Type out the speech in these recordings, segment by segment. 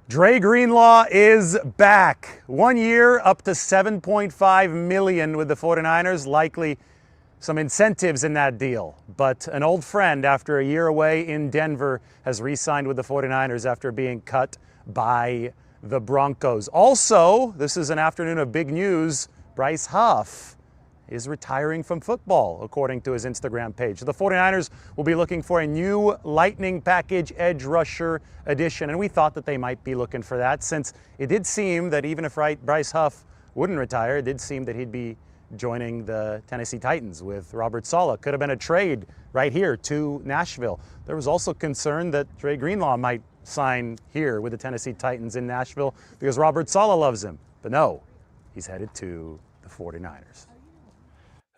Dre Greenlaw is back. 1 year, up to $7.5 million with the 49ers. Likely some incentives in that deal. But an old friend, after a year away in Denver, has re-signed with the 49ers after being cut by the Broncos. Also, this is an afternoon of big news. Bryce Huff is retiring from football, according to his Instagram page. The 49ers will be looking for a new Lightning Package edge rusher addition, and we thought that they might be looking for that, since it did seem that even if Bryce Huff wouldn't retire, it did seem that he'd be joining the Tennessee Titans with Robert Saleh. Could have been a trade right here to Nashville. There was also concern that Dre Greenlaw might sign here with the Tennessee Titans in Nashville because Robert Saleh loves him. But no, he's headed to the 49ers.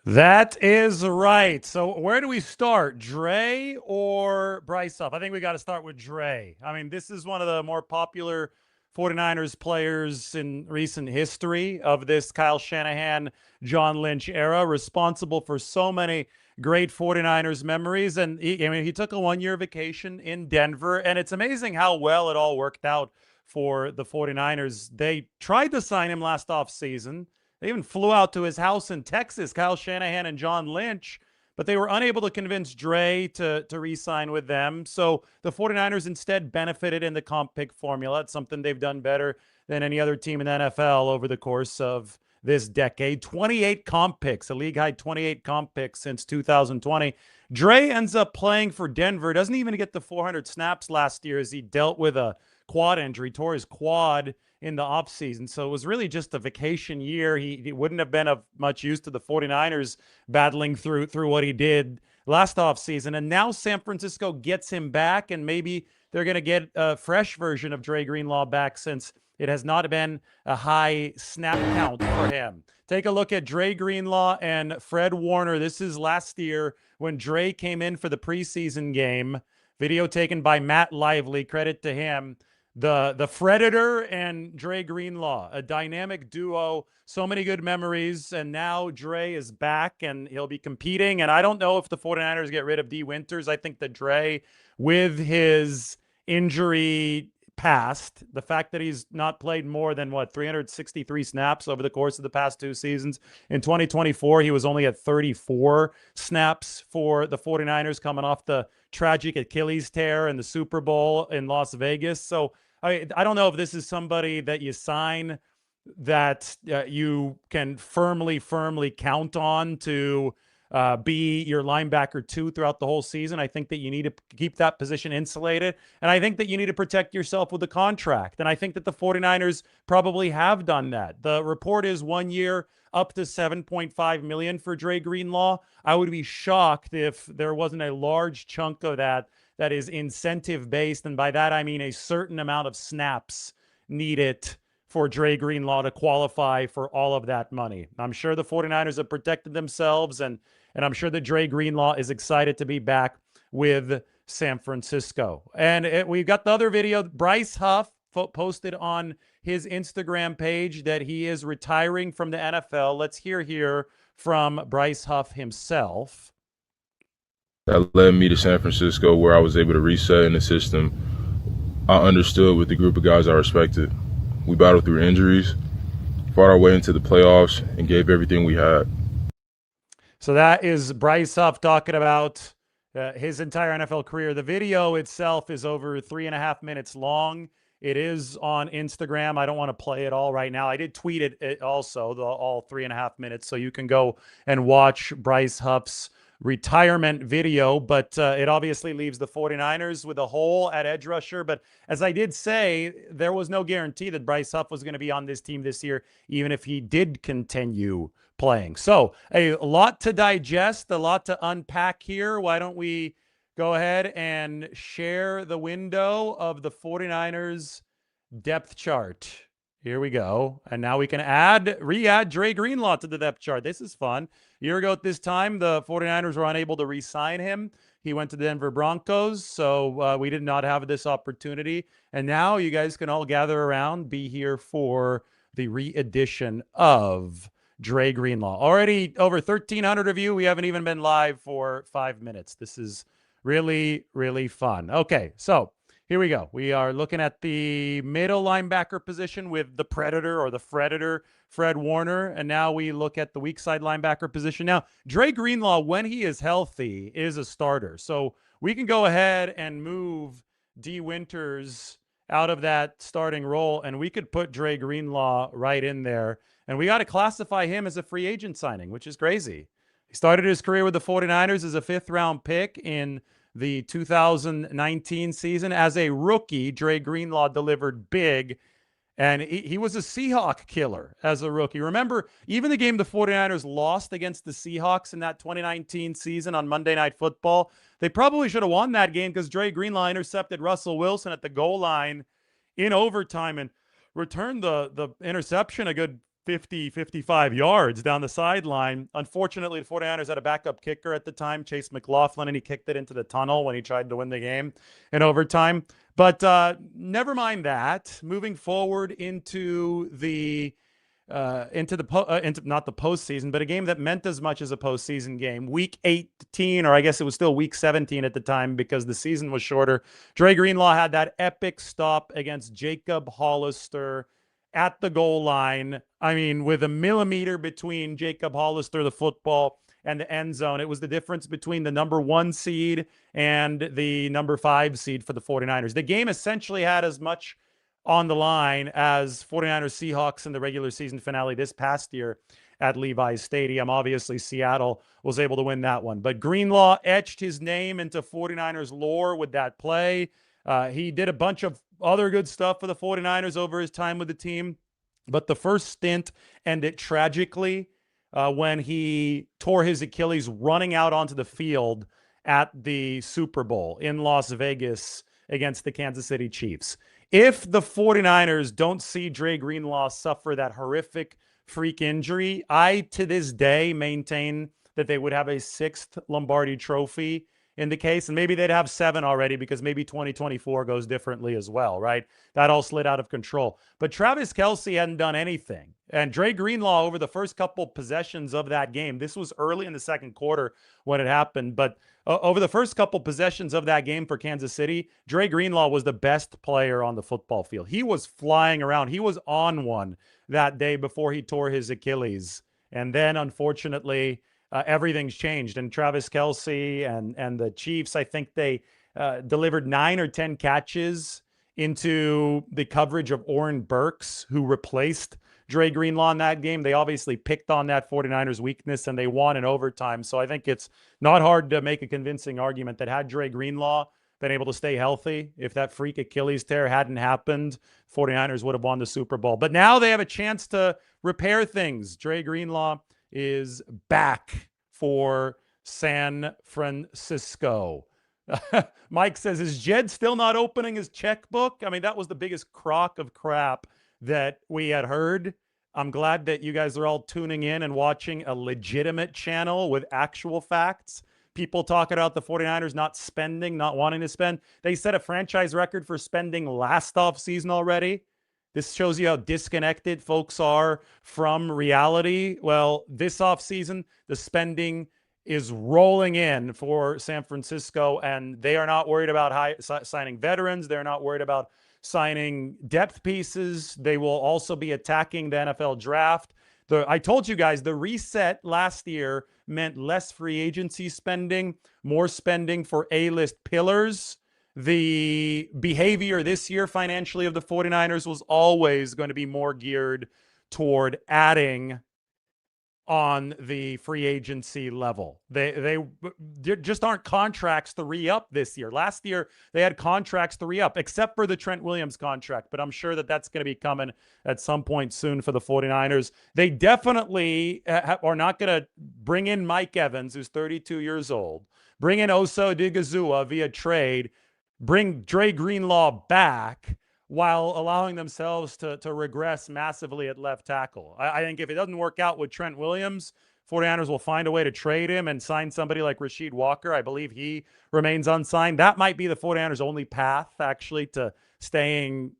That is right. So where do we start, Dre or Bryce Huff? I think we got to start with Dre. I mean, this is one of the more popular 49ers players in recent history of this Kyle Shanahan, John Lynch era, responsible for so many great 49ers memories. And he took a one-year vacation in Denver, and it's amazing how well it all worked out for the 49ers. They tried to sign him last offseason. They even flew out to his house in Texas, Kyle Shanahan and John Lynch, but they were unable to convince Dre to re-sign with them. So the 49ers instead benefited in the comp pick formula. It's something they've done better than any other team in the NFL over the course of this decade. 28 comp picks, a league-high 28 comp picks since 2020. Dre ends up playing for Denver, doesn't even get the 400 snaps last year as he dealt with a quad injury, tore his quad in the offseason. So it was really just a vacation year. He wouldn't have been of much use to the 49ers battling through what he did last offseason. And now San Francisco gets him back, and maybe they're going to get a fresh version of Dre Greenlaw back, since it has not been a high snap count for him. Take a look at Dre Greenlaw and Fred Warner. This is last year when Dre came in for the preseason game. Video taken by Matt Lively. Credit to him. The Freditor and Dre Greenlaw, a dynamic duo, so many good memories, and now Dre is back and he'll be competing. And I don't know if the 49ers get rid of D. Winters. I think that Dre, with his injury past, the fact that he's not played more than 363 snaps over the course of the past two seasons. In 2024, he was only at 34 snaps for the 49ers, coming off the tragic Achilles tear in the Super Bowl in Las Vegas. So I don't know if this is somebody that you sign that you can firmly count on to be your linebacker two throughout the whole season. I think that you need to keep that position insulated. And I think that you need to protect yourself with the contract. And I think that the 49ers probably have done that. The report is 1 year, up to $7.5 million for Dre Greenlaw. I would be shocked if there wasn't a large chunk of that is incentive based. And by that, I mean a certain amount of snaps needed for Dre Greenlaw to qualify for all of that money. I'm sure the 49ers have protected themselves, and I'm sure that Dre Greenlaw is excited to be back with San Francisco. And we've got the other video. Bryce Huff posted on his Instagram page that he is retiring from the NFL. Let's hear here from Bryce Huff himself. That led me to San Francisco, where I was able to reset in the system. I understood with the group of guys I respected. We battled through injuries, fought our way into the playoffs, and gave everything we had. So that is Bryce Huff talking about his entire NFL career. The video itself is over 3.5 minutes long. It is on Instagram. I don't want to play it all right now. I did tweet it also, all 3.5 minutes, so you can go and watch Bryce Huff's retirement video, but it obviously leaves the 49ers with a hole at edge rusher. But as I did say, there was no guarantee that Bryce Huff was going to be on this team this year, even if he did continue playing. So a lot to digest, a lot to unpack here. Why don't we go ahead and share the window of the 49ers depth chart? Here we go. And now we can re-add Dre Greenlaw to the depth chart. This is fun. A year ago at this time, the 49ers were unable to re-sign him. He went to the Denver Broncos, so we did not have this opportunity. And now you guys can all gather around, be here for the re-edition of Dre Greenlaw. Already over 1,300 of you. We haven't even been live for 5 minutes. This is really, really fun. Okay, so Here we go. We are looking at the middle linebacker position with the Predator or the Fredditor, Fred Warner. And now we look at the weak side linebacker position. Now, Dre Greenlaw, when he is healthy, is a starter. So we can go ahead and move D. Winters out of that starting role, and we could put Dre Greenlaw right in there. And we got to classify him as a free agent signing, which is crazy. He started his career with the 49ers as a 5th-round pick in the 2019 season. As a rookie, Dre Greenlaw delivered big, and he was a Seahawk killer as a rookie. Remember, even the game the 49ers lost against the Seahawks in that 2019 season on Monday Night Football, they probably should have won that game because Dre Greenlaw intercepted Russell Wilson at the goal line in overtime and returned the interception a good 50, 55 yards down the sideline. Unfortunately, the 49ers had a backup kicker at the time, Chase McLaughlin, and he kicked it into the tunnel when he tried to win the game in overtime. But never mind that. Moving forward into not the postseason, but a game that meant as much as a postseason game. Week 18, or I guess it was still week 17 at the time because the season was shorter. Dre Greenlaw had that epic stop against Jacob Hollister at the goal line. I mean, with a millimeter between Jacob Hollister, the football, and the end zone. It was the difference between the number 1 seed and the number 5 seed for the 49ers. The game essentially had as much on the line as 49ers Seahawks in the regular season finale this past year at Levi's Stadium. Obviously, Seattle was able to win that one. But Greenlaw etched his name into 49ers lore with that play. He did a bunch of other good stuff for the 49ers over his time with the team. But the first stint ended tragically when he tore his Achilles running out onto the field at the Super Bowl in Las Vegas against the Kansas City Chiefs. If the 49ers don't see Dre Greenlaw suffer that horrific freak injury, I, to this day, maintain that they would have a 6th Lombardi trophy in the case, and maybe they'd have 7 already because maybe 2024 goes differently as well, right? That all slid out of control. But Travis Kelce hadn't done anything. And Dre Greenlaw, over the first couple possessions of that game, this was early in the second quarter when it happened, but over the first couple possessions of that game for Kansas City, Dre Greenlaw was the best player on the football field. He was flying around. He was on one that day before he tore his Achilles. And then, unfortunately, everything's changed. And Travis Kelce and the Chiefs, I think they delivered 9 or 10 catches into the coverage of Oren Burks, who replaced Dre Greenlaw in that game. They obviously picked on that 49ers weakness and they won in overtime. So I think it's not hard to make a convincing argument that had Dre Greenlaw been able to stay healthy, if that freak Achilles tear hadn't happened, 49ers would have won the Super Bowl. But now they have a chance to repair things. Dre Greenlaw is back for San Francisco. Mike says, is Jed still not opening his checkbook? I mean, that was the biggest crock of crap that we had heard. I'm glad that you guys are all tuning in and watching a legitimate channel with actual facts. People talking about the 49ers not spending, not wanting to spend. They set a franchise record for spending last offseason already. This shows you how disconnected folks are from reality. Well, this offseason, the spending is rolling in for San Francisco, and they are not worried about signing veterans. They're not worried about signing depth pieces. They will also be attacking the NFL draft. I told you guys the reset last year meant less free agency spending, more spending for A-list pillars. The behavior this year financially of the 49ers was always going to be more geared toward adding on the free agency level. They just aren't contracts to re-up this year. Last year, they had contracts to re-up, except for the Trent Williams contract, but I'm sure that that's going to be coming at some point soon for the 49ers. They definitely are not going to bring in Mike Evans, who's 32 years old, bring in Osa Odigizua via trade, bring Dre Greenlaw back, while allowing themselves to regress massively at left tackle. I think if it doesn't work out with Trent Williams, 49ers will find a way to trade him and sign somebody like Rasheed Walker. I believe he remains unsigned. That might be the 49ers' only path, actually, to staying,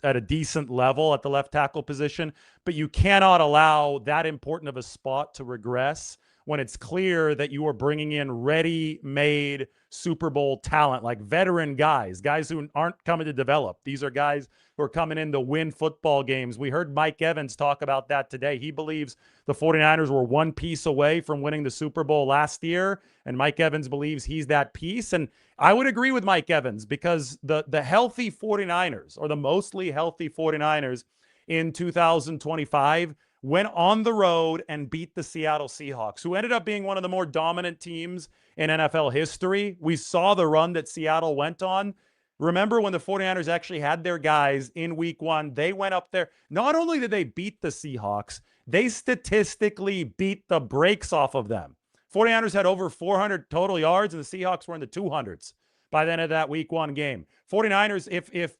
at a decent level at the left tackle position. But you cannot allow that important of a spot to regress when it's clear that you are bringing in ready-made Super Bowl talent, like veteran guys who aren't coming to develop. These are guys who are coming in to win football games. We heard Mike Evans talk about that today. He believes the 49ers were one piece away from winning the Super Bowl last year, and Mike Evans believes he's that piece. And I would agree with Mike Evans, because the healthy 49ers, or the mostly healthy 49ers in 2025, went on the road and beat the Seattle Seahawks, who ended up being one of the more dominant teams in NFL history. We saw the run that Seattle went on. Remember when the 49ers actually had their guys in week 1, they went up there. Not only did they beat the Seahawks, they statistically beat the brakes off of them. 49ers had over 400 total yards, and the Seahawks were in the 200s by the end of that week 1 game. 49ers, if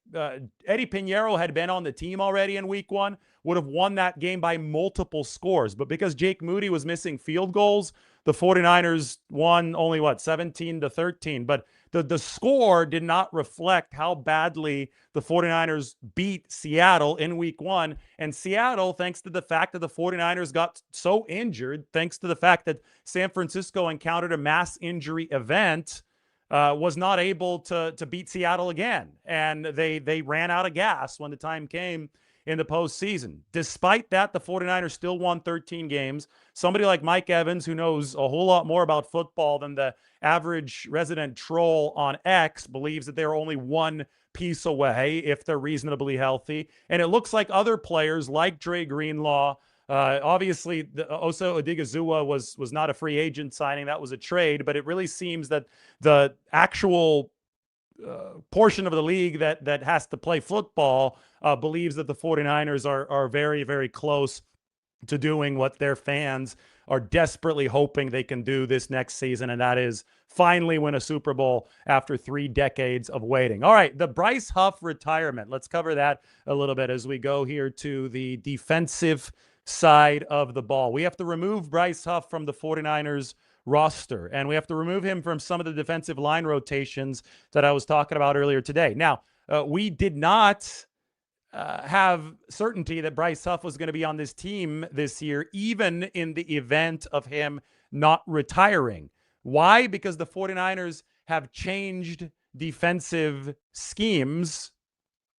Eddie Pinheiro had been on the team already in week 1, would have won that game by multiple scores. But because Jake Moody was missing field goals, the 49ers won only, 17-13. But the score did not reflect how badly the 49ers beat Seattle in week 1. And Seattle, thanks to the fact that the 49ers got so injured, thanks to the fact that San Francisco encountered a mass injury event, was not able to beat Seattle again. And they ran out of gas when the time came in the postseason. Despite that, the 49ers still won 13 games. Somebody like Mike Evans, who knows a whole lot more about football than the average resident troll on X, believes that they're only one piece away if they're reasonably healthy. And it looks like other players like Dre Greenlaw, obviously, Osa Odigizua was not a free agent signing. That was a trade. But it really seems that the actual portion of the league that has to play football believes that the 49ers are very, very close to doing what their fans are desperately hoping they can do this next season, and that is finally win a Super Bowl after 3 decades of waiting. All right, the Bryce Huff retirement. Let's cover that a little bit as we go here to the defensive side of the ball. We have to remove Bryce Huff from the 49ers roster, and we have to remove him from some of the defensive line rotations that I was talking about earlier today. Now, we did not have certainty that Bryce Huff was going to be on this team this year, even in the event of him not retiring. Why? Because the 49ers have changed defensive schemes.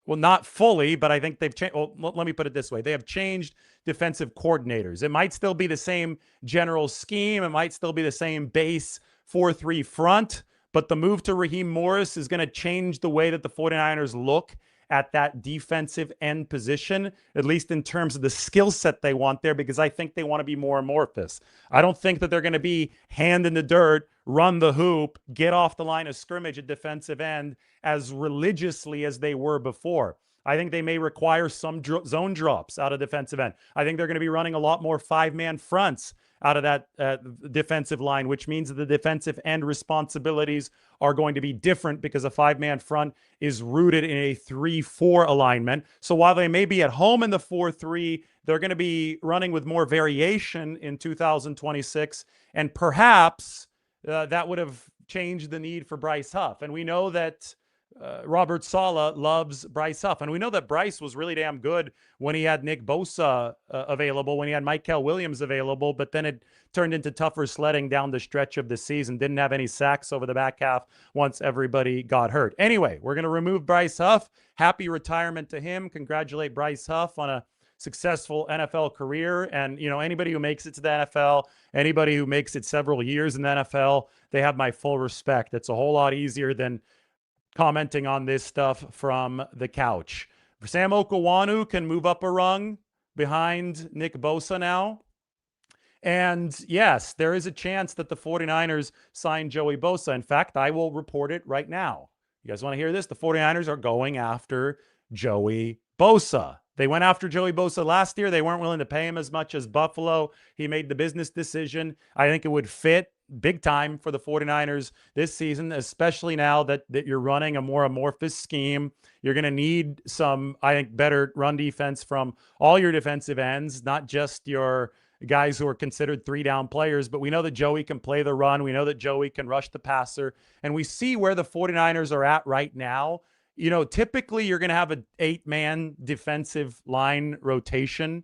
Well, not fully, but I think they've changed. Well, let me put it this way. They have changed defensive coordinators. It might still be the same general scheme. It might still be the same base 4-3 front, but the move to Raheem Morris is going to change the way that the 49ers look at that defensive end position, at least in terms of the skill set they want there, because I think they want to be more amorphous. I don't think that they're going to be hand in the dirt, run the hoop, get off the line of scrimmage at defensive end as religiously as they were before. I think they may require some zone drops out of defensive end. I think they're going to be running a lot more 5-man fronts out of that defensive line, which means that the defensive end responsibilities are going to be different because a 5-man front is rooted in a 3-4 alignment. So while they may be at home in the 4-3, they're going to be running with more variation in 2026. And perhaps that would have changed the need for Bryce Huff. And we know that Robert Saleh loves Bryce Huff. And we know that Bryce was really damn good when he had Nick Bosa available, when he had Michael Williams available, but then it turned into tougher sledding down the stretch of the season. Didn't have any sacks over the back half once everybody got hurt. Anyway, we're going to remove Bryce Huff. Happy retirement to him. Congratulate Bryce Huff on a successful NFL career. And, you know, anybody who makes it to the NFL, anybody who makes it several years in the NFL, they have my full respect. It's a whole lot easier than commenting on this stuff from the couch. Sam Okawanu can move up a rung behind Nick Bosa now. And yes, there is a chance that the 49ers sign Joey Bosa. In fact, I will report it right now. You guys want to hear this? The 49ers are going after Joey Bosa. They went after Joey Bosa last year. They weren't willing to pay him as much as Buffalo. He made the business decision. I think it would fit big time for the 49ers this season, especially now that you're running a more amorphous scheme. You're going to need some, I think, better run defense from all your defensive ends, not just your guys who are considered 3-down players. But we know that Joey can play the run. We know that Joey can rush the passer. And we see where the 49ers are at right now. You know, typically you're going to have an 8-man defensive line rotation.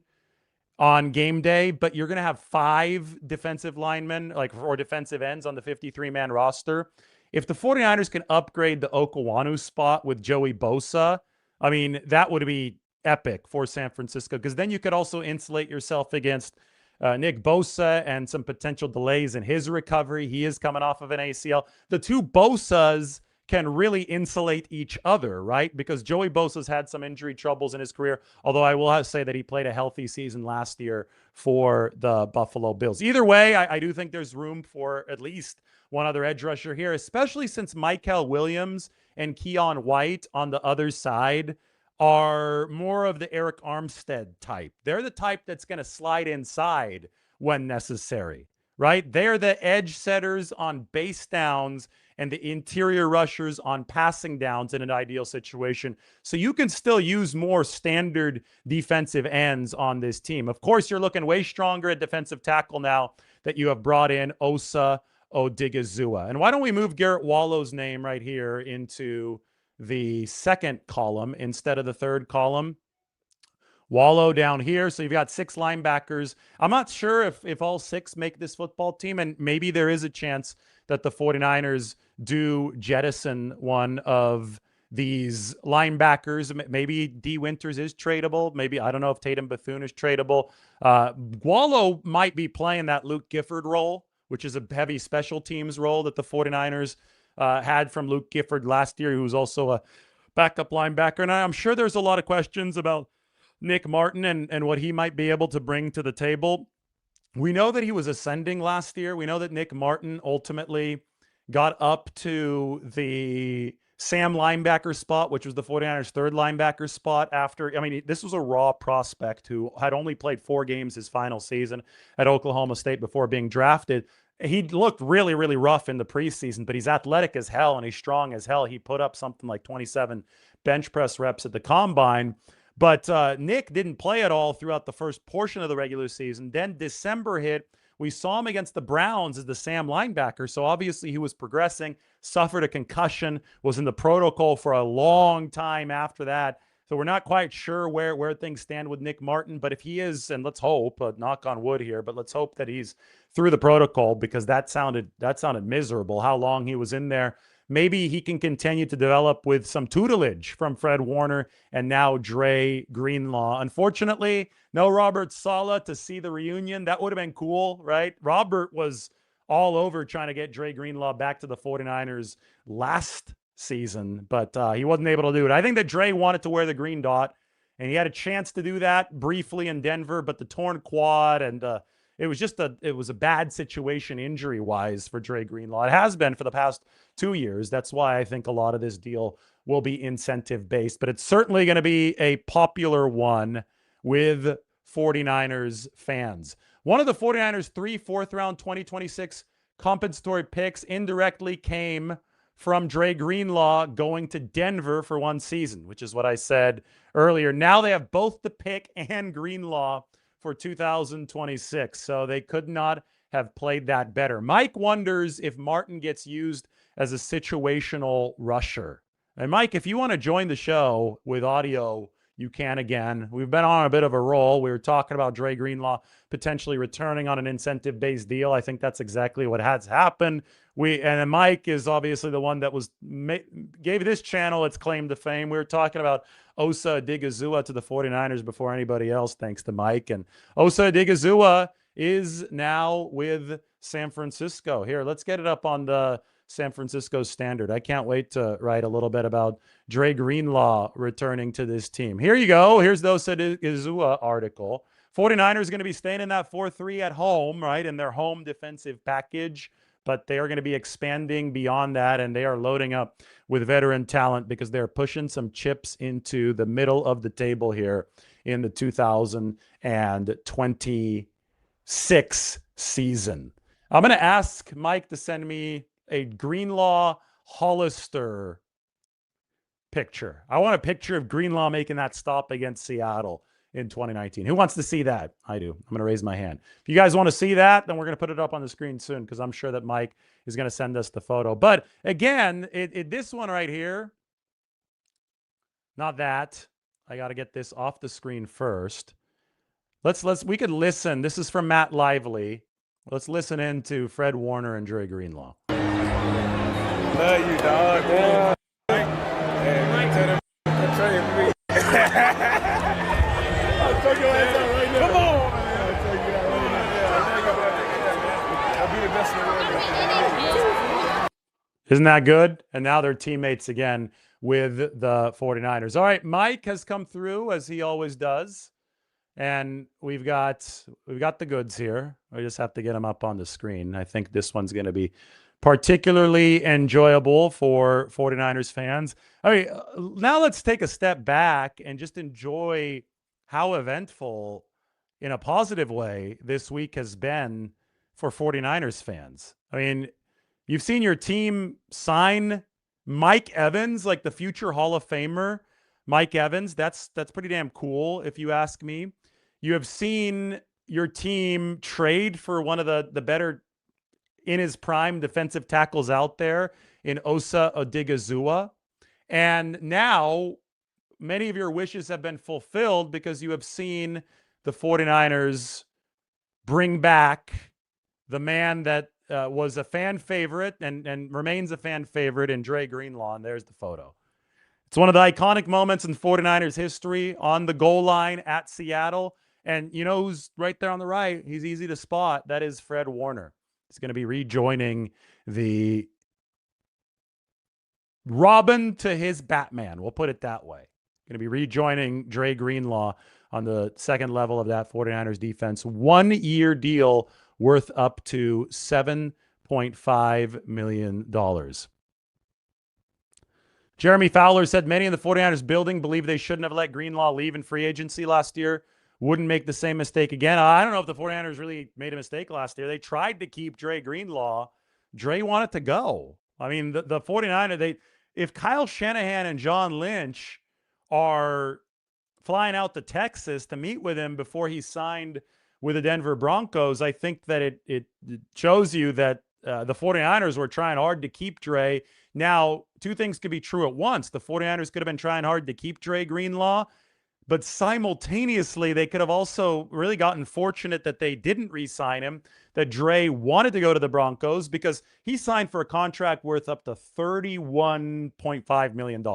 on game day, but you're going to have 5 defensive linemen, or defensive ends on the 53-man roster. If the 49ers can upgrade the Okawanu spot with Joey Bosa, I mean, that would be epic for San Francisco, because then you could also insulate yourself against Nick Bosa and some potential delays in his recovery. He is coming off of an ACL. The two Bosas can really insulate each other, right? Because Joey Bosa's had some injury troubles in his career, although I will have to say that he played a healthy season last year for the Buffalo Bills. Either way, I do think there's room for at least one other edge rusher here, especially since Mykel Williams and Keon White on the other side are more of the Eric Armstead type. They're the type that's going to slide inside when necessary, right? They're the edge setters on base downs and the interior rushers on passing downs in an ideal situation. So you can still use more standard defensive ends on this team. Of course, you're looking way stronger at defensive tackle now that you have brought in Osa Odigizua. And why don't we move Garrett Wallow's name right here into the second column instead of the third column? Wallow down here. So you've got 6 linebackers. I'm not sure if all 6 make this football team, and maybe there is a chance that the 49ers do jettison one of these linebackers. Maybe D. Winters is tradable. Maybe, I don't know if Tatum Bethune is tradable. Wallow might be playing that Luke Gifford role, which is a heavy special teams role that the 49ers had from Luke Gifford last year, who was also a backup linebacker. And I'm sure there's a lot of questions about Nick Martin and what he might be able to bring to the table. We know that he was ascending last year. We know that Nick Martin ultimately got up to the Sam linebacker spot, which was the 49ers' third linebacker spot after. I mean, this was a raw prospect who had only played 4 games his final season at Oklahoma State before being drafted. He looked really, really rough in the preseason, but he's athletic as hell and he's strong as hell. He put up something like 27 bench press reps at the combine. But Nick didn't play at all throughout the first portion of the regular season. Then December hit. We saw him against the Browns as the Sam linebacker. So obviously he was progressing, suffered a concussion, was in the protocol for a long time after that. So we're not quite sure where things stand with Nick Martin. But if he is, and let's hope, knock on wood here, but let's hope that he's through the protocol, because that sounded miserable how long he was in there. Maybe he can continue to develop with some tutelage from Fred Warner and now Dre Greenlaw. Unfortunately, no Robert Saleh to see the reunion. That would have been cool, right? Robert was all over trying to get Dre Greenlaw back to the 49ers last season, but he wasn't able to do it. I think that Dre wanted to wear the green dot, and he had a chance to do that briefly in Denver, but the torn quad and it was a bad situation injury-wise for Dre Greenlaw. It has been for the past 2 years. That's why I think a lot of this deal will be incentive-based, but it's certainly going to be a popular one with 49ers fans. One of the 49ers' 3 fourth-round 2026 compensatory picks indirectly came from Dre Greenlaw going to Denver for 1 season, which is what I said earlier. Now they have both the pick and Greenlaw for 2026. So they could not have played that better. Mike wonders if Martin gets used as a situational rusher. And Mike, if you want to join the show with audio, you can again. We've been on a bit of a roll. We were talking about Dre Greenlaw potentially returning on an incentive-based deal. I think that's exactly what has happened. And Mike is obviously the one that gave this channel its claim to fame. We were talking about Osa Odigizua to the 49ers before anybody else, thanks to Mike. And Osa Odigizua is now with San Francisco. Here, let's get it up on the San Francisco Standard. I can't wait to write a little bit about Dre Greenlaw returning to this team. Here you go. Here's the Osa Odigizua article. 49ers going to be staying in that 4-3 at home, right, in their home defensive package. But they are going to be expanding beyond that, and they are loading up with veteran talent because they're pushing some chips into the middle of the table here in the 2026 season. I'm going to ask Mike to send me a Greenlaw Hollister picture. I want a picture of Greenlaw making that stop against Seattle in 2019. Who wants to see that? I do. I'm going to raise my hand. If you guys want to see that, then we're going to put it up on the screen soon because I'm sure that Mike is going to send us the photo. But again, this one right here, not that. I got to get this off the screen first. We could listen. This is from Matt Lively. Let's listen in to Fred Warner and Dre Greenlaw. Love you, dog. Yeah. I'll take your ass out right now. Come on, man. I'll take you out right now. I'll be the best in the world. Isn't that good? And now they're teammates again with the 49ers. All right, Mike has come through as he always does. And we've got the goods here. I just have to get them up on the screen. I think this one's going to be particularly enjoyable for 49ers fans. All right, now let's take a step back and just enjoy how eventful, in a positive way, this week has been for 49ers fans. I mean, you've seen your team sign Mike Evans, like the future Hall of Famer, Mike Evans. That's pretty damn cool, if you ask me. You have seen your team trade for one of the better in his prime defensive tackles out there in Osa Odigizua. And now many of your wishes have been fulfilled because you have seen the 49ers bring back the man that was a fan favorite and remains a fan favorite in Dre Greenlaw. And there's the photo. It's one of the iconic moments in 49ers history on the goal line at Seattle. And you know who's right there on the right? He's easy to spot. That is Fred Warner. He's going to be rejoining the Robin to his Batman. We'll put it that way. Going to be rejoining Dre Greenlaw on the second level of that 49ers defense. 1 year deal worth up to $7.5 million. Jeremy Fowler said many in the 49ers building believe they shouldn't have let Greenlaw leave in free agency last year. Wouldn't make the same mistake again. I don't know if the 49ers really made a mistake last year. They tried to keep Dre Greenlaw. Dre wanted to go. I mean, the 49ers, if Kyle Shanahan and John Lynch are flying out to Texas to meet with him before he signed with the Denver Broncos, I think that it shows you that the 49ers were trying hard to keep Dre. Now, two things could be true at once. The 49ers could have been trying hard to keep Dre Greenlaw, but simultaneously, they could have also really gotten fortunate that they didn't re-sign him, that Dre wanted to go to the Broncos because he signed for a contract worth up to $31.5 million.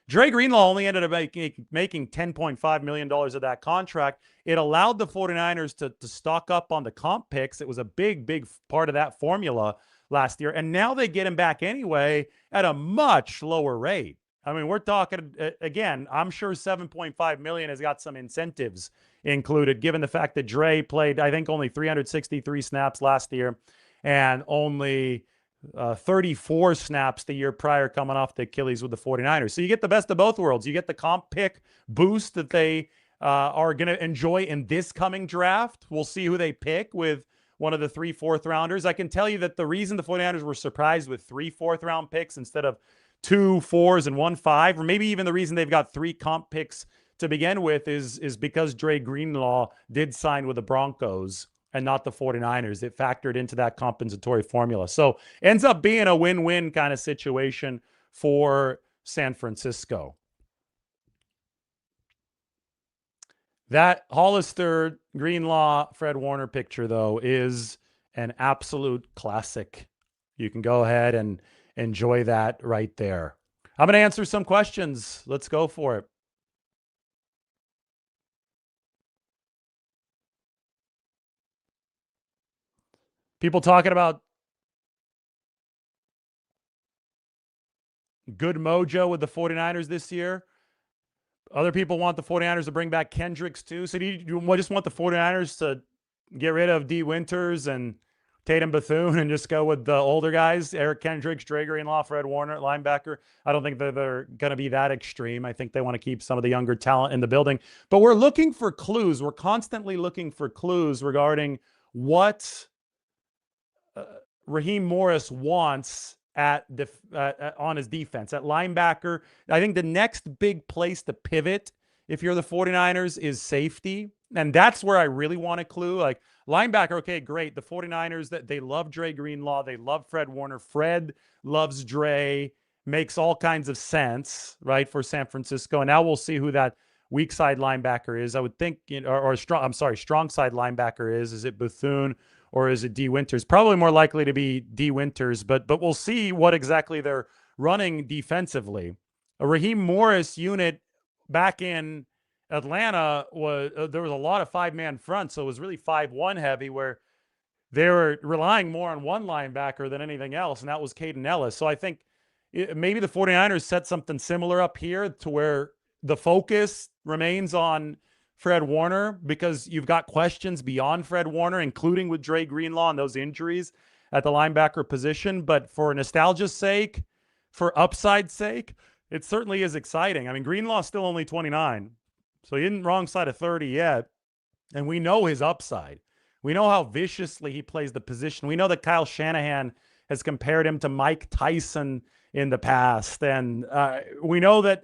Dre Greenlaw only ended up making $10.5 million of that contract. It allowed the 49ers to stock up on the comp picks. It was a big, big part of that formula last year. And now they get him back anyway at a much lower rate. I mean, we're talking, again, I'm sure $7.5 million has got some incentives included, given the fact that Dre played, I think, only 363 snaps last year and only 34 snaps the year prior coming off the Achilles with the 49ers. So you get the best of both worlds. You get the comp pick boost that they are going to enjoy in this coming draft. We'll see who they pick with one of the 3 fourth-rounders. I can tell you that the reason the 49ers were surprised with 3 fourth-round picks instead of 2 4s and 1 5, or maybe even the reason they've got 3 comp picks to begin with is because Dre Greenlaw did sign with the Broncos and not the 49ers. It factored into that compensatory formula. So ends up being a win-win kind of situation for San Francisco. That Hollister, Greenlaw, Fred Warner picture, though, is an absolute classic. You can go ahead and enjoy that right there. I'm going to answer some questions. Let's go for it. People talking about good mojo with the 49ers this year. Other people want the 49ers to bring back Kendricks too. So do you just want the 49ers to get rid of D. Winters and Tatum Bethune and just go with the older guys, Eric Kendricks, Dre Greenlaw, Fred Warner at linebacker? I don't think they're going to be that extreme. I think they want to keep some of the younger talent in the building. But we're looking for clues. We're constantly looking for clues regarding what Raheem Morris wants on his defense. At linebacker, I think the next big place to pivot if you're the 49ers is safety. And that's where I really want a clue. Like linebacker, okay, great. The 49ers, that they love Dre Greenlaw. They love Fred Warner. Fred loves Dre. Makes all kinds of sense, right, for San Francisco. And now we'll see who that weak side linebacker is. I would think, or strong side linebacker is. Is it Bethune or is it D Winters? Probably more likely to be D Winters, but we'll see what exactly they're running defensively. A Raheem Morris unit back in Atlanta there was a lot of 5-man front, so it was really 5-1 heavy, where they were relying more on one linebacker than anything else, and that was Caden Ellis. So I think maybe the 49ers set something similar up here to where the focus remains on Fred Warner, because you've got questions beyond Fred Warner, including with Dre Greenlaw and those injuries at the linebacker position. But for nostalgia's sake, for upside's sake, it certainly is exciting. I mean, Greenlaw's still only 29, so he isn't wrong side of 30 yet, and we know his upside. We know how viciously he plays the position. We know that Kyle Shanahan has compared him to Mike Tyson in the past. And we know that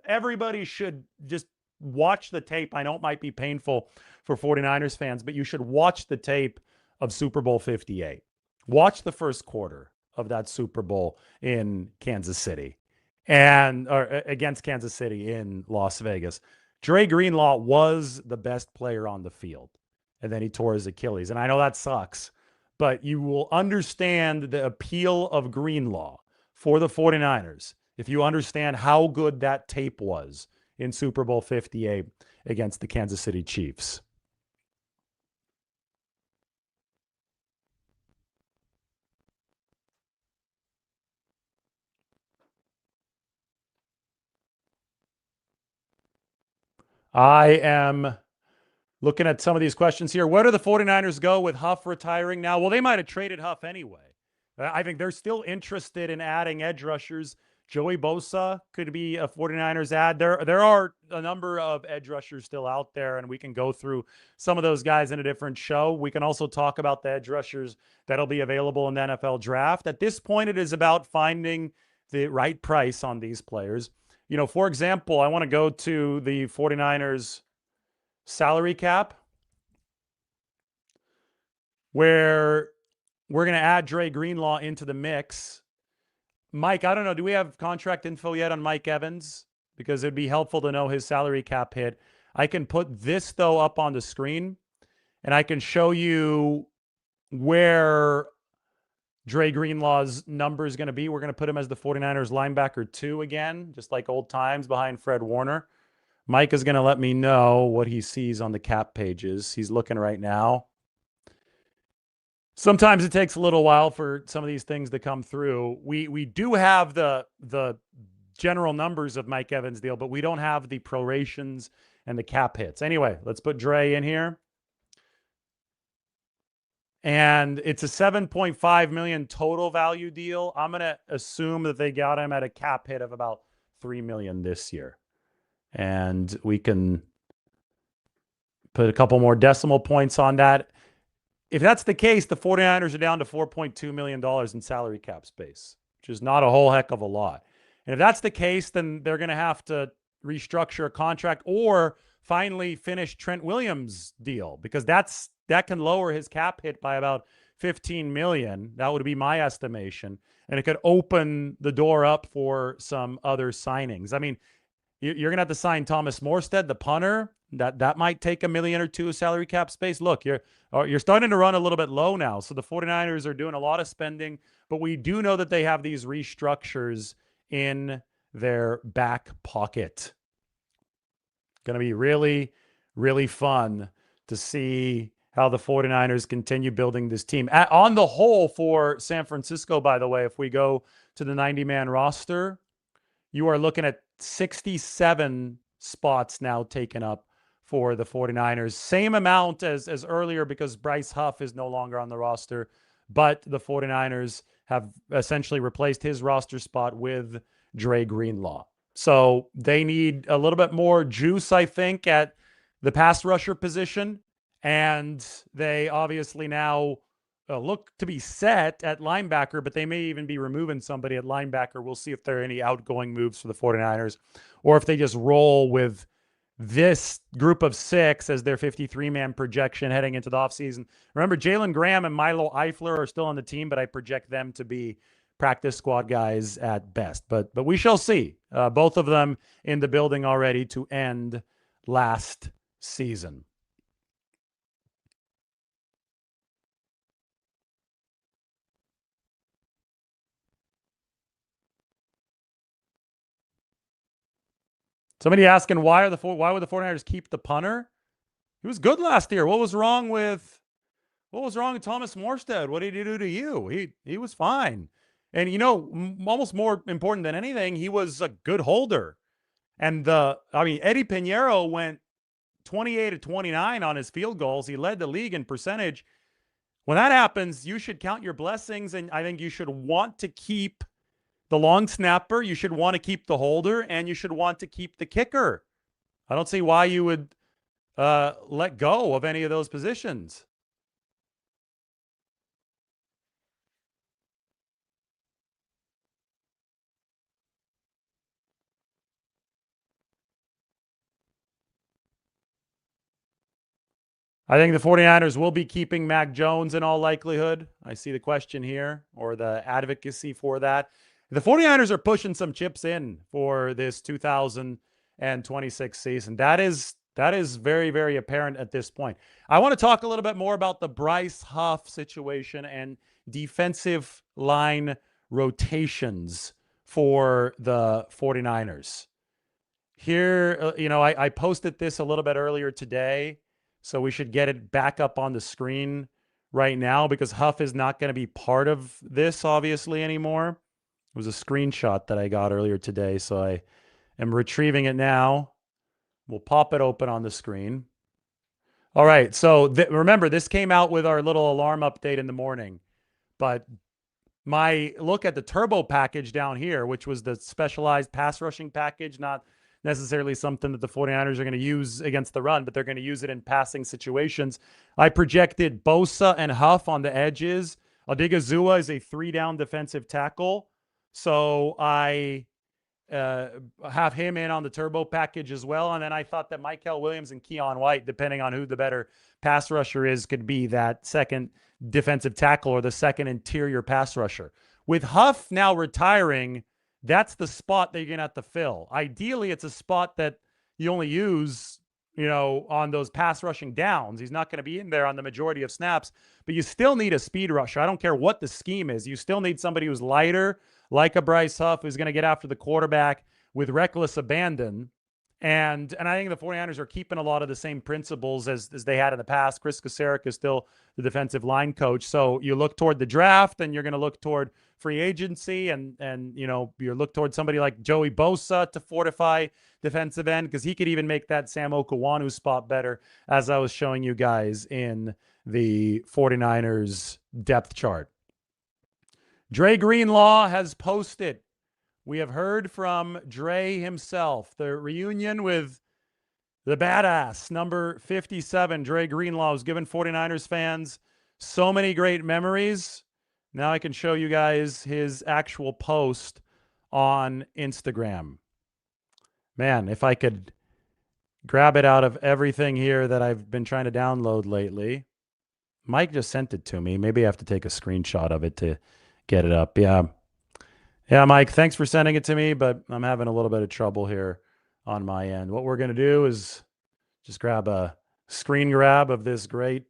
everybody should just watch the tape. I know it might be painful for 49ers fans, but you should watch the tape of Super Bowl 58. Watch the first quarter of that Super Bowl in Kansas City or against Kansas City in Las Vegas. Dre Greenlaw was the best player on the field, and then he tore his Achilles. And I know that sucks, but you will understand the appeal of Greenlaw for the 49ers if you understand how good that tape was in Super Bowl 58 against the Kansas City Chiefs. I am looking at some of these questions here. Where do the 49ers go with Huff retiring now? Well, they might have traded Huff anyway. I think they're still interested in adding edge rushers. Joey Bosa could be a 49ers ad. There are a number of edge rushers still out there, and we can go through some of those guys in a different show. We can also talk about the edge rushers that'll be available in the NFL draft. At this point, it is about finding the right price on these players. For example, I want to go to the 49ers salary cap, where we're going to add Dre Greenlaw into the mix. Mike, I don't know. Do we have contract info yet on Mike Evans? Because it'd be helpful to know his salary cap hit. I can put this, though, up on the screen, and I can show you where Dre Greenlaw's number is going to be. We're going to put him as the 49ers linebacker 2 again, just like old times, behind Fred Warner. Mike is going to let me know what he sees on the cap pages. He's looking right now. Sometimes it takes a little while for some of these things to come through. We do have the general numbers of Mike Evans' deal, but we don't have the prorations and the cap hits. Anyway, let's put Dre in here. And it's a $7.5 million total value deal. I'm going to assume that they got him at a cap hit of about $3 million this year. And we can put a couple more decimal points on that. If that's the case, the 49ers are down to $4.2 million in salary cap space, which is not a whole heck of a lot. And if that's the case, then they're going to have to restructure a contract or finally finish Trent Williams' deal, because that can lower his cap hit by about $15 million. That would be my estimation. And it could open the door up for some other signings. I mean, you're going to have to sign Thomas Morstead, the punter. That might take $1 million or $2 million of salary cap space. Look, you're starting to run a little bit low now. So the 49ers are doing a lot of spending, but we do know that they have these restructures in their back pocket. Going to be really, really fun to see how the 49ers continue building this team. On the whole, for San Francisco, by the way, if we go to the 90-man roster, you are looking at 67 spots now taken up for the 49ers. Same amount as earlier, because Bryce Huff is no longer on the roster, but the 49ers have essentially replaced his roster spot with Dre Greenlaw. So they need a little bit more juice, I think, at the pass rusher position. And they obviously now look to be set at linebacker, but they may even be removing somebody at linebacker. We'll see if there are any outgoing moves for the 49ers, or if they just roll with this group of 6 as their 53-man projection heading into the offseason. Remember, Jalen Graham and Milo Eifler are still on the team, but I project them to be practice squad guys at best. But we shall see. Both of them in the building already to end last season. Somebody asking why would the 49ers keep the punter? He was good last year. What was wrong with Thomas Morstead? What did he do to you? He was fine. And almost more important than anything, he was a good holder. And Eddie Pinheiro went 28-29 on his field goals. He led the league in percentage. When that happens, you should count your blessings, and I think you should want to keep the long snapper, you should want to keep the holder, and you should want to keep the kicker. I don't see why you would let go of any of those positions. I think the 49ers will be keeping Mac Jones in all likelihood. I see the question here, or the advocacy for that. The 49ers are pushing some chips in for this 2026 season. That is very, very apparent at this point. I want to talk a little bit more about the Bryce Huff situation and defensive line rotations for the 49ers. Here, I posted this a little bit earlier today, so we should get it back up on the screen right now because Huff is not going to be part of this, obviously, anymore. It was a screenshot that I got earlier today, so I am retrieving it now. We'll pop it open on the screen. All right, so remember, this came out with our little alarm update in the morning, but my look at the turbo package down here, which was the specialized pass rushing package, not necessarily something that the 49ers are going to use against the run, but they're going to use it in passing situations. I projected Bosa and Huff on the edges. Odigizua is a 3-down defensive tackle. So I have him in on the turbo package as well. And then I thought that Michael Williams and Keon White, depending on who the better pass rusher is, could be that second defensive tackle or the second interior pass rusher. With Huff now retiring, that's the spot that you're going to have to fill. Ideally, it's a spot that you only use, on those pass rushing downs. He's not going to be in there on the majority of snaps, but you still need a speed rusher. I don't care what the scheme is. You still need somebody who's lighter, like a Bryce Huff, who's going to get after the quarterback with reckless abandon. And I think the 49ers are keeping a lot of the same principles as they had in the past. Chris Kasarik is still the defensive line coach. So you look toward the draft, and you're going to look toward free agency, and you look toward somebody like Joey Bosa to fortify defensive end, because he could even make that Sam Okawanu spot better, as I was showing you guys in the 49ers depth chart. Dre Greenlaw has posted. We have heard from Dre himself. The reunion with the badass, number 57, Dre Greenlaw, has given 49ers fans so many great memories. Now I can show you guys his actual post on Instagram. Man, if I could grab it out of everything here that I've been trying to download lately. Mike just sent it to me. Maybe I have to take a screenshot of it to get it up. Yeah, Mike, thanks for sending it to me, but I'm having a little bit of trouble here on my end. What we're going to do is just grab a screen grab of this great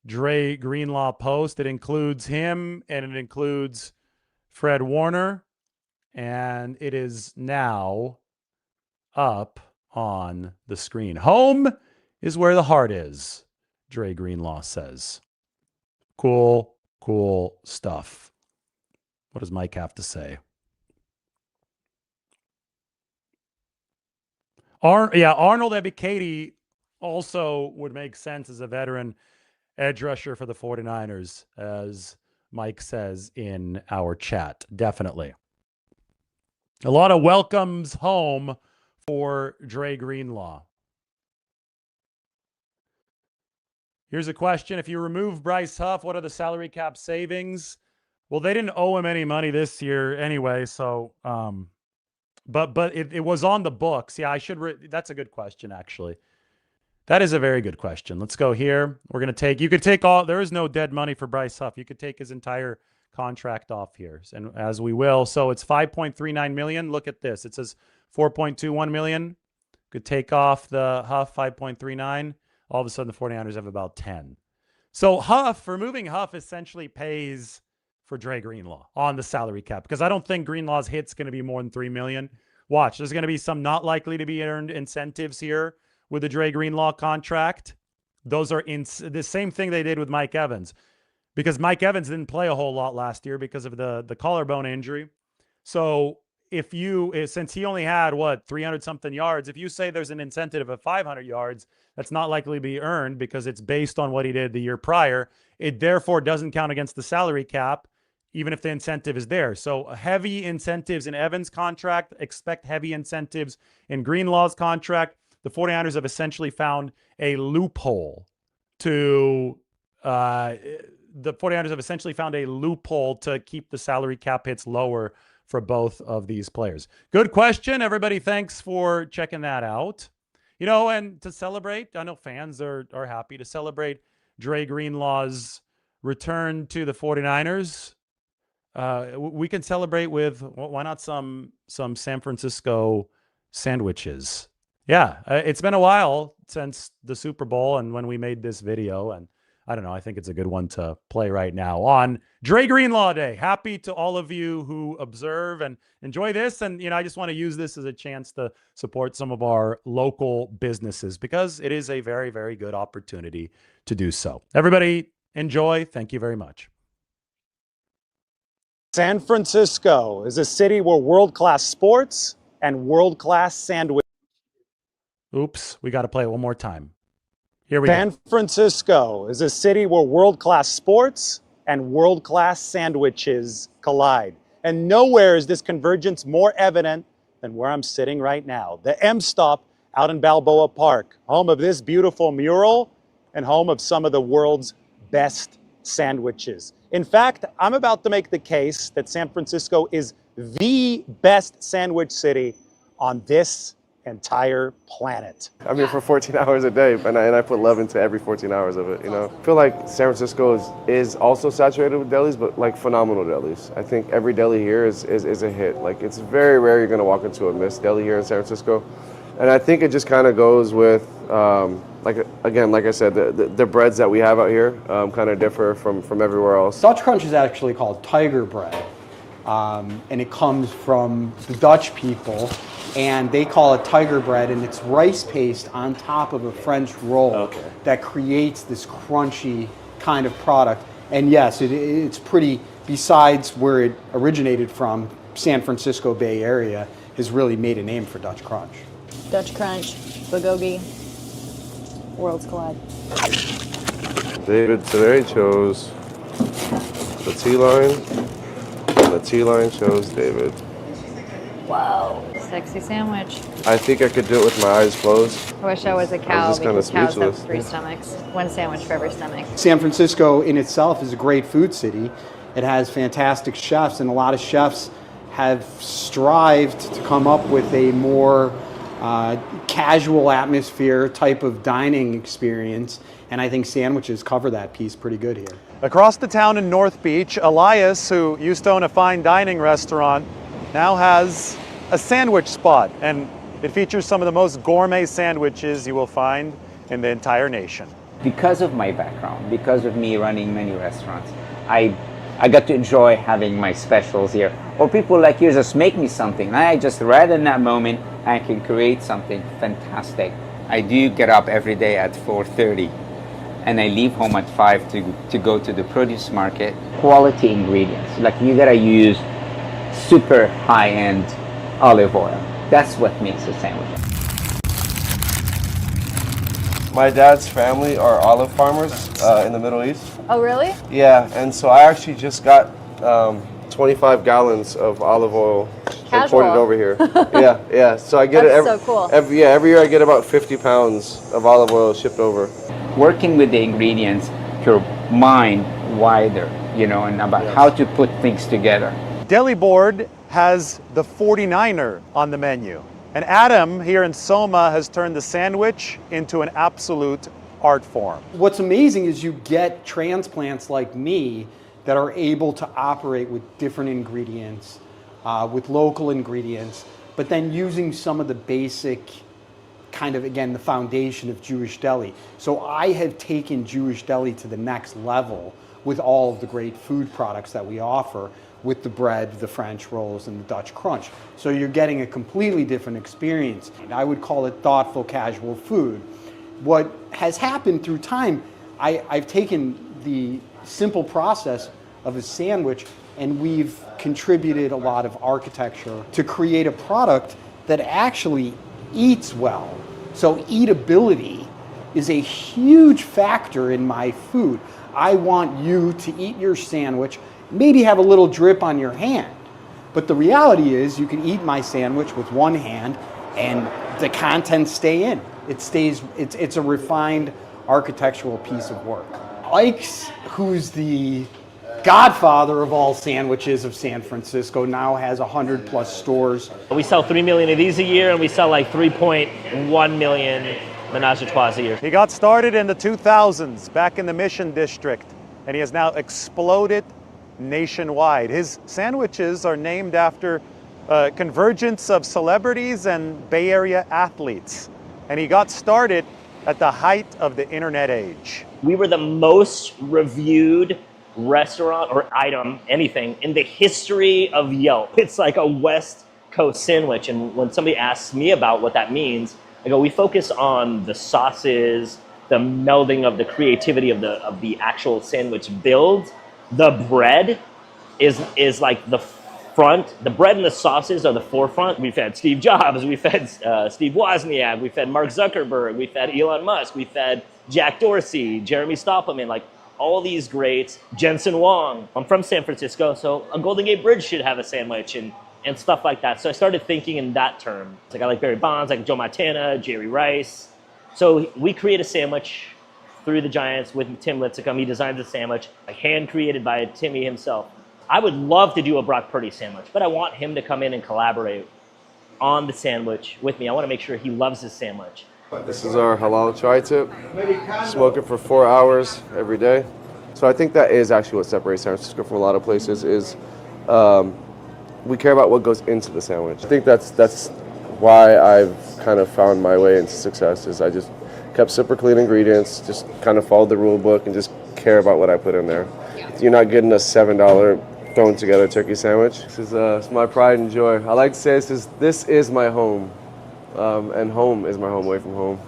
Dre Greenlaw post. It includes him, and it includes Fred Warner, and it is now up on the screen. Home is where the heart is, Dre Greenlaw says. Cool stuff. What does Mike have to say? Arnold Ebiketie also would make sense as a veteran edge rusher for the 49ers, as Mike says in our chat. Definitely. A lot of welcomes home for Dre Greenlaw. Here's a question. If you remove Bryce Huff, what are the salary cap savings? Well, they didn't owe him any money this year anyway, so but it was on the books. Yeah, that's a good question, actually. That is a very good question. Let's go here. We're going to you could take there is no dead money for Bryce Huff. You could take his entire contract off here, and as we will. So it's $5.39 million. Look at this. It says $4.21 million Could take off the Huff 5.39. All of a sudden, the 49ers have about 10. So removing Huff essentially pays for Dre Greenlaw on the salary cap, because I don't think Greenlaw's hit's going to be more than $3 million. Watch, there's going to be some not likely to be earned incentives here with the Dre Greenlaw contract. Those are the same thing they did with Mike Evans, because Mike Evans didn't play a whole lot last year because of the collarbone injury. So since he only had 300 something yards, if you say there's an incentive of 500 yards, that's not likely to be earned because it's based on what he did the year prior. It therefore doesn't count against the salary cap, even if the incentive is there. So heavy incentives in Evans' contract, expect heavy incentives in Greenlaw's contract. The 49ers have essentially found a loophole to keep the salary cap hits lower for both of these players. Good question, everybody. Thanks for checking that out. And to celebrate, I know fans are happy to celebrate Dre Greenlaw's return to the 49ers. We can celebrate with, why not some San Francisco sandwiches? Yeah, it's been a while since the Super Bowl and when we made this video, and I don't know, I think it's a good one to play right now on Dre Greenlaw Day. Happy to all of you who observe and enjoy this. And, I just want to use this as a chance to support some of our local businesses, because it is a very, very good opportunity to do so. Everybody enjoy. Thank you very much. San Francisco is a city where world-class sports and world-class sandwich. Oops, we got to play it one more time. Here we go. San Francisco is a city where world-class sports and world-class sandwiches collide. And nowhere is this convergence more evident than where I'm sitting right now. The M Stop out in Balboa Park, home of this beautiful mural and home of some of the world's best sandwiches. In fact, I'm about to make the case that San Francisco is the best sandwich city on this entire planet. I'm here for 14 hours a day, and I put love into every 14 hours of it, I feel like San Francisco is also saturated with delis, but like phenomenal delis. I think every deli here is a hit. Like, it's very rare you're gonna walk into a missed deli here in San Francisco. And I think it just kind of goes with, like I said, the breads that we have out here kind of differ from everywhere else. Dutch Crunch is actually called tiger bread, and it comes from the Dutch people, and they call it tiger bread, and it's rice paste on top of a French roll that creates this crunchy kind of product. And yes, it's pretty, besides where it originated from, San Francisco Bay Area has really made a name for Dutch Crunch. Dutch Crunch, Bulgogi, worlds collide. David today chose the T-line, and the T-line chose David. Whoa, sexy sandwich. I think I could do it with my eyes closed. I wish I was a cow, just kinda because cows have speechless. 3 stomachs. 1 sandwich for every stomach. San Francisco in itself is a great food city. It has fantastic chefs, and a lot of chefs have strived to come up with a more casual atmosphere type of dining experience, and I think sandwiches cover that piece pretty good here. Across the town in North Beach, Elias, who used to own a fine dining restaurant, now has a sandwich spot, and it features some of the most gourmet sandwiches you will find in the entire nation. Because of my background, because of me running many restaurants, I got to enjoy having my specials here. Or people like you just make me something, and I just, right in that moment, I can create something fantastic. I do get up every day at 4:30, and I leave home at 5 to go to the produce market. Quality ingredients, like you gotta use super high-end olive oil. That's what makes a sandwich. My dad's family are olive farmers in the Middle East. Oh, really? Yeah, and so I actually just got 25 gallons of olive oil Casual. imported over here. Yeah. So I get That's it so cool. every year I get about 50 pounds of olive oil shipped over. Working with the ingredients, your mind wider, and about how to put things together. Deli Board has the 49er on the menu. And Adam here in Soma has turned the sandwich into an absolute art form. What's amazing is you get transplants like me that are able to operate with different ingredients, with local ingredients, but then using some of the basic kind of, again, the foundation of Jewish deli. So I have taken Jewish deli to the next level with all of the great food products that we offer, with the bread, the French rolls, and the Dutch crunch. So you're getting a completely different experience. I would call it thoughtful, casual food. What has happened through time, I've taken the simple process of a sandwich, and we've contributed a lot of architecture to create a product that actually eats well. So eatability is a huge factor in my food. I want you to eat your sandwich, maybe have a little drip on your hand. But the reality is you can eat my sandwich with one hand and the contents stay in. It stays, it's a refined architectural piece of work. Ike's, who's the godfather of all sandwiches of San Francisco, now has 100+ stores. We sell 3 million of these a year, and we sell like 3.1 million menage a trois a year. He got started in the 2000s back in the Mission District, and he has now exploded nationwide. His sandwiches are named after convergence of celebrities and Bay Area athletes. And he got started at the height of the internet age. We were the most reviewed restaurant or item, anything, in the history of Yelp. It's like a West Coast sandwich. And when somebody asks me about what that means, I go, we focus on the sauces, the melding of the creativity of the actual sandwich build. The bread is like the front. The bread and the sauces are the forefront. We've had Steve Jobs, we've had Steve Wozniak, we've had Mark Zuckerberg, we've had Elon Musk, we've had Jack Dorsey, Jeremy Stoppelman, like all these greats, Jensen Wong. I'm from San Francisco, so a Golden Gate Bridge should have a sandwich and stuff like that. So I started thinking in that term. It's like I like Barry Bonds, like Joe Montana, Jerry Rice. So we create a sandwich through the Giants with Tim Lincecum. He designs the sandwich, like hand created by Timmy himself. I would love to do a Brock Purdy sandwich, but I want him to come in and collaborate on the sandwich with me. I want to make sure he loves his sandwich. This is our halal tri-tip. Smoke it for 4 hours every day. So I think that is actually what separates San Francisco from a lot of places is we care about what goes into the sandwich. I think that's why I've kind of found my way into success is I just kept super clean ingredients, just kind of followed the rule book and just care about what I put in there. You're not getting a $7 thrown together turkey sandwich. This is it's my pride and joy. I like to say this is my home. And home is my home away from home.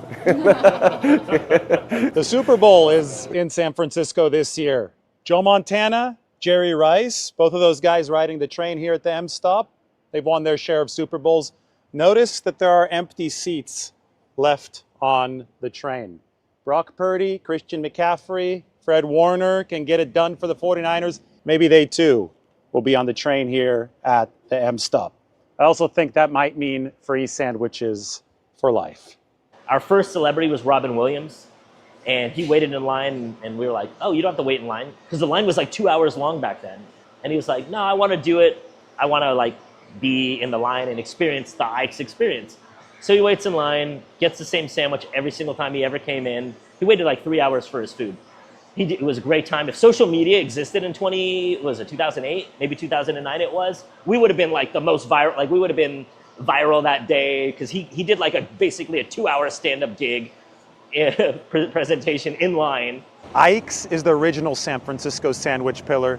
The Super Bowl is in San Francisco this year. Joe Montana, Jerry Rice, both of those guys riding the train here at the M Stop. They've won their share of Super Bowls. Notice that there are empty seats left on the train. Brock Purdy, Christian McCaffrey, Fred Warner can get it done for the 49ers. Maybe they too will be on the train here at the M Stop. I also think that might mean free sandwiches for life. Our first celebrity was Robin Williams, and he waited in line, and we were like, oh, you don't have to wait in line, because the line was like 2 hours long back then. And he was like, no, I want to do it. I want to like be in the line and experience the Ike's experience. So he waits in line, gets the same sandwich every single time he ever came in. He waited like 3 hours for his food. It was a great time. If social media existed in 2008, maybe 2009 it was, we would have been like the most viral, like we would have been viral that day because he did like basically a 2-hour stand-up gig presentation in line. Ike's is the original San Francisco sandwich pillar.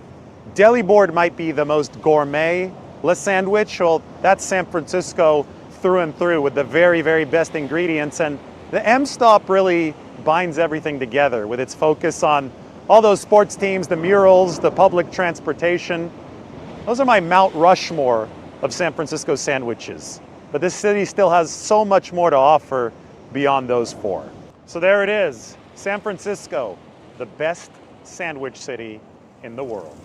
Deli Board might be the most gourmet-less sandwich. Well, that's San Francisco through and through with the very, very best ingredients. And the M Stop really binds everything together with its focus on all those sports teams, the murals, the public transportation. Those are my Mount Rushmore of San Francisco sandwiches. But this city still has so much more to offer beyond those four. So there it is, San Francisco, the best sandwich city in the world.